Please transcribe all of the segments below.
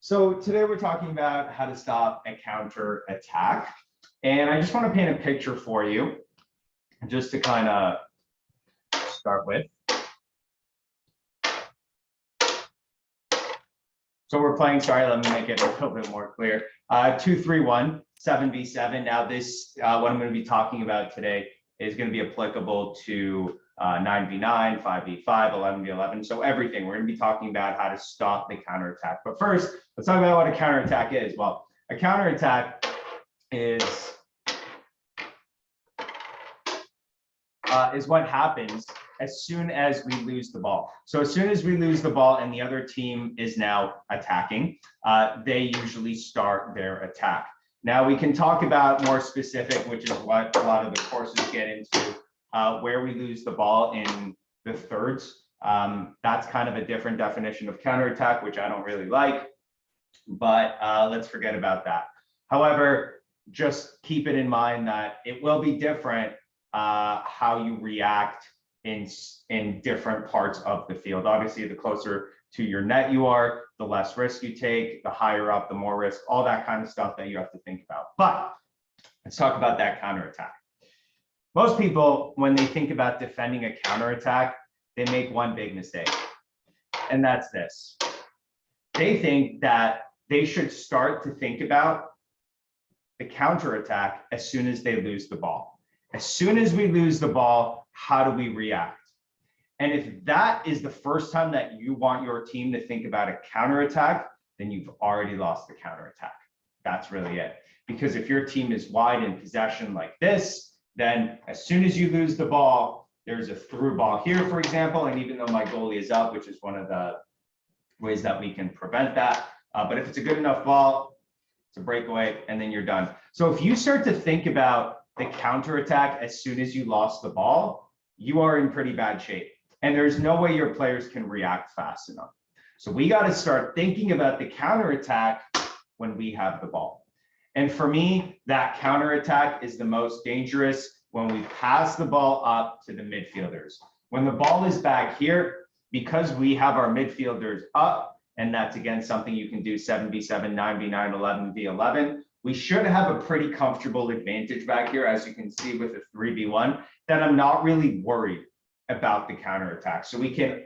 So today we're talking about how to stop a counter attack. And I just want to paint a picture for you just to kind of start with. So we're playing, sorry, let me make it a little bit more clear. 2-3-1, 7v7. Now this, what I'm going to be talking about today is going to be applicable to 9v9, 5v5, 11v11. So everything, we're going to be talking about how to stop the counterattack. But first, let's talk about what a counterattack is. Well, a counterattack is what happens as soon as we lose the ball. So as soon as we lose the ball and the other team is now attacking, they usually start their attack. Now we can talk about more specific, which is what a lot of the courses get into, where we lose the ball in the thirds. That's kind of a different definition of counterattack, which I don't really like, but let's forget about that. However, just keep it in mind that it will be different how you react in different parts of the field. Obviously, the closer to your net you are, the less risk you take, the higher up, the more risk, all that kind of stuff that you have to think about. But let's talk about that counterattack. Most people, when they think about defending a counterattack, they make one big mistake, and that's this. They think that they should start to think about the counterattack as soon as they lose the ball. As soon as we lose the ball, how do we react? And if that is the first time that you want your team to think about a counterattack, then you've already lost the counterattack. That's really it. Because if your team is wide in possession like this, then as soon as you lose the ball, there's a through ball here, for example. And even though my goalie is up, which is one of the ways that we can prevent that. But if it's a good enough ball, it's a breakaway, and then you're done. So if you start to think about the counterattack as soon as you lost the ball, you are in pretty bad shape. And there's no way your players can react fast enough. So we got to start thinking about the counterattack when we have the ball. And for me, that counterattack is the most dangerous when we pass the ball up to the midfielders. When the ball is back here, because we have our midfielders up, and that's again something you can do 7v7, 9v9, 11v11, we should have a pretty comfortable advantage back here, as you can see with the 3v1, that I'm not really worried about the counterattack. So we can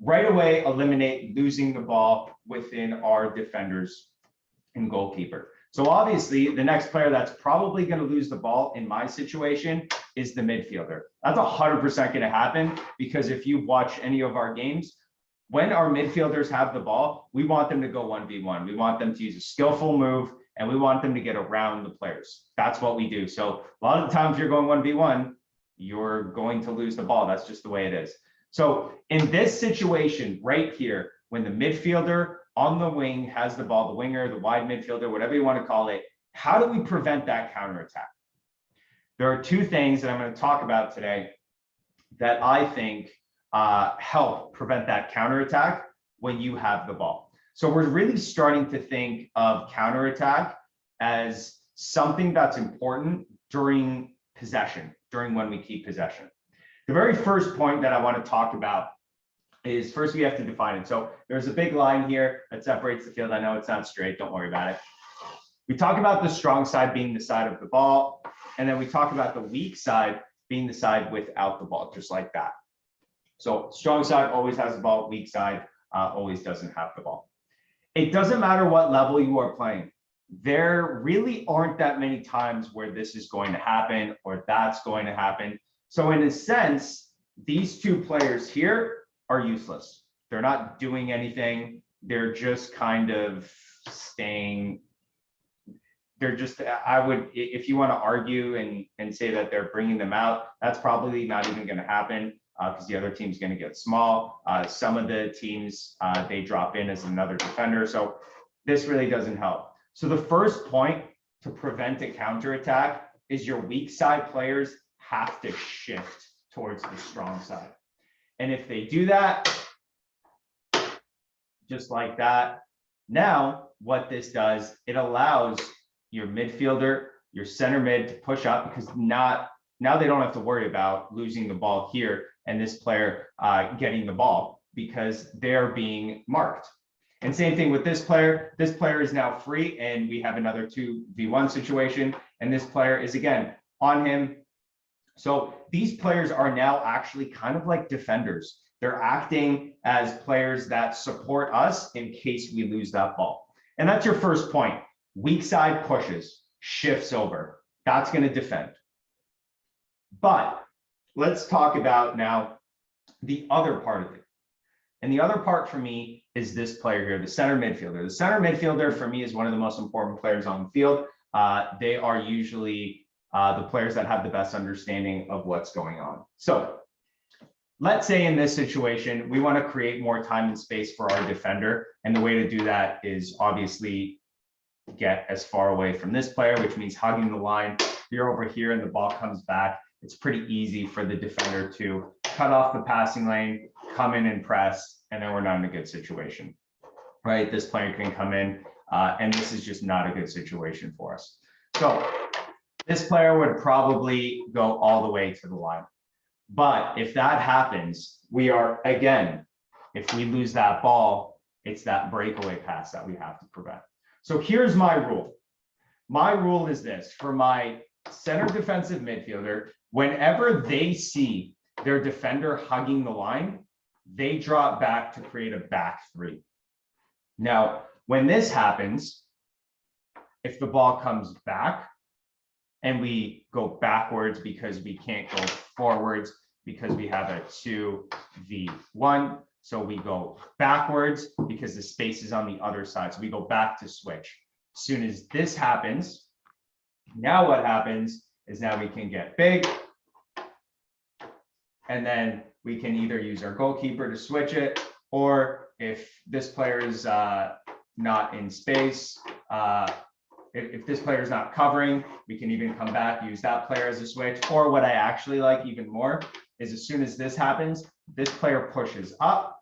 right away eliminate losing the ball within our defenders and goalkeeper. So obviously, the next player that's probably going to lose the ball in my situation is the midfielder. That's 100% going to happen, because if you watch any of our games, when our midfielders have the ball, we want them to go 1v1. We want them to use a skillful move, and we want them to get around the players. That's what we do. So a lot of the times you're going 1v1, you're going to lose the ball. That's just the way it is. So in this situation right here, when the midfielder on the wing has the ball, the winger, the wide midfielder, whatever you want to call it, how do we prevent that counterattack? There are two things that I'm going to talk about today that I think help prevent that counterattack when you have the ball. So we're really starting to think of counterattack as something that's important during possession, during when we keep possession. The very first point that I want to talk about is, first we have to define it. So there's a big line here that separates the field. I know it's not straight, don't worry about it. We talk about the strong side being the side of the ball, and then we talk about the weak side being the side without the ball, just like that. So strong side always has the ball, weak side always doesn't have the ball. It doesn't matter what level you are playing. There really aren't that many times where this is going to happen or that's going to happen. So in a sense, these two players here are useless. They're not doing anything. They're just kind of staying. They're just, I would, if you want to argue and say that they're bringing them out, that's probably not even going to happen because the other team's going to get small. Some of the teams, they drop in as another defender. So this really doesn't help. So the first point to prevent a counterattack is your weak side players have to shift towards the strong side. And if they do that, just like that, now what this does, it allows your midfielder, your center mid to push up, because now they don't have to worry about losing the ball here and this player getting the ball, because they're being marked. And same thing with this player. This player is now free, and we have another 2v1 situation. And this player is again on him. So these players are now actually kind of like defenders. They're acting as players that support us in case we lose that ball. And that's your first point. Weak side pushes, shifts over. That's going to defend. But let's talk about now the other part of it. And the other part for me is this player here, the center midfielder. The center midfielder for me is one of the most important players on the field. They are usually the players that have the best understanding of what's going on. So let's say in this situation, we want to create more time and space for our defender. And the way to do that is obviously get as far away from this player, which means hugging the line. You're over here and the ball comes back. It's pretty easy for the defender to cut off the passing lane, come in and press, and then we're not in a good situation, right? This player can come in, and this is just not a good situation for us. So this player would probably go all the way to the line. But if that happens, we are, again, if we lose that ball, it's that breakaway pass that we have to prevent. So here's my rule. My rule is this: for my center defensive midfielder, whenever they see their defender hugging the line, they drop back to create a back three. Now, when this happens, if the ball comes back and we go backwards because we can't go forwards because we have a 2v1, so we go backwards because the space is on the other side. So we go back to switch. As soon as this happens, now what happens is now we can get big, and then we can either use our goalkeeper to switch it, or if this player is not in space, if this player is not covering, we can even come back, use that player as a switch. Or what I actually like even more is as soon as this happens, this player pushes up,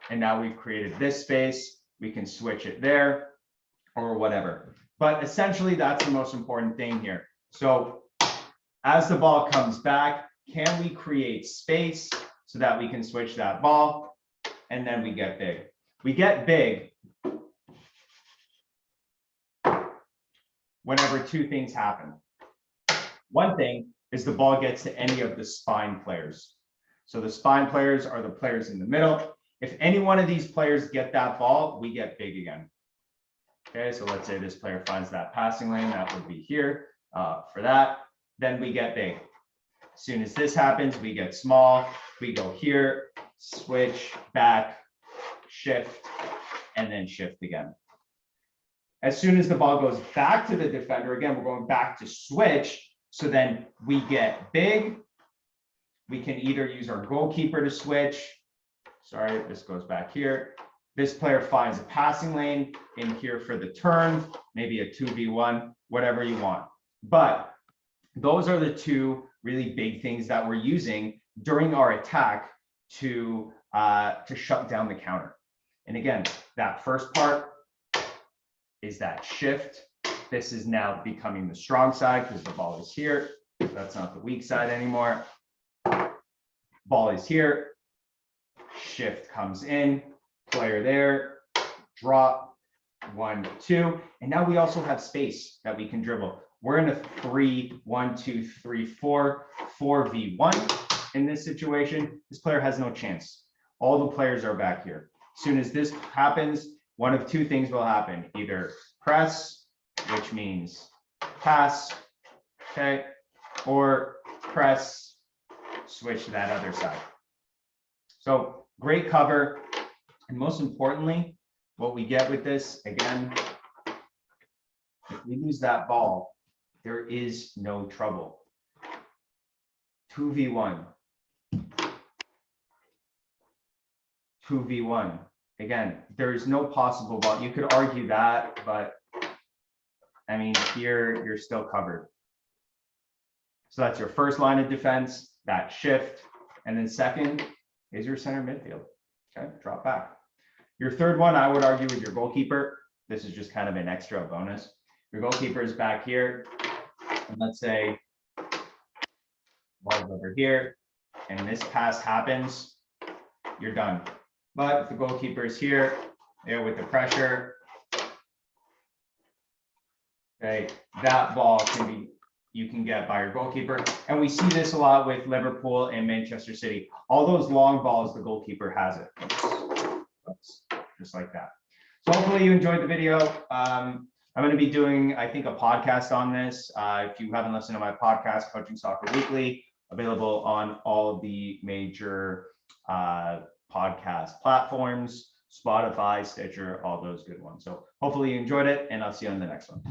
and now we've created this space. We can switch it there or whatever. But essentially, that's the most important thing here. So as the ball comes back, can we create space so that we can switch that ball? And then we get big. We get big whenever two things happen. One thing is the ball gets to any of the spine players. So the spine players are the players in the middle. If any one of these players get that ball, we get big again. Okay, so let's say this player finds that passing lane, that would be here for that. Then we get big. As soon as this happens, we get small. We go here, switch, back, shift, and then shift again. As soon as the ball goes back to the defender, again, we're going back to switch. So then we get big. We can either use our goalkeeper to switch. Sorry, this goes back here. This player finds a passing lane in here for the turn, maybe a 2v1, whatever you want. But those are the two really big things that we're using during our attack to shut down the counter. And again, that first part is that shift. This is now becoming the strong side because the ball is here. That's not the weak side anymore. Ball is here. Shift comes in, player there, drop, 1, 2. And now we also have space that we can dribble. We're in a 4v1 in this situation. This player has no chance. All the players are back here. As soon as this happens, one of two things will happen: either press, which means pass, okay, or press, switch to that other side. So great cover. And most importantly, what we get with this, again, if we lose that ball, there is no trouble. 2v1. 2v1. Again, there is no possible ball. You could argue that, but I mean, here you're still covered. So that's your first line of defense, that shift. And then second is your center midfield. Okay, drop back. Your third one, I would argue, is your goalkeeper. This is just kind of an extra bonus. Your goalkeeper is back here. And let's say ball's over here, and this pass happens, you're done. But if the goalkeeper is here, there with the pressure. Okay, that ball you can get by your goalkeeper. And we see this a lot with Liverpool and Manchester City. All those long balls, the goalkeeper has it. Oops, just like that. So hopefully you enjoyed the video. I'm going to be doing, I think, a podcast on this. If you haven't listened to my podcast, Coaching Soccer Weekly, available on all of the major podcast platforms, Spotify, Stitcher, all those good ones. So hopefully you enjoyed it, and I'll see you on the next one.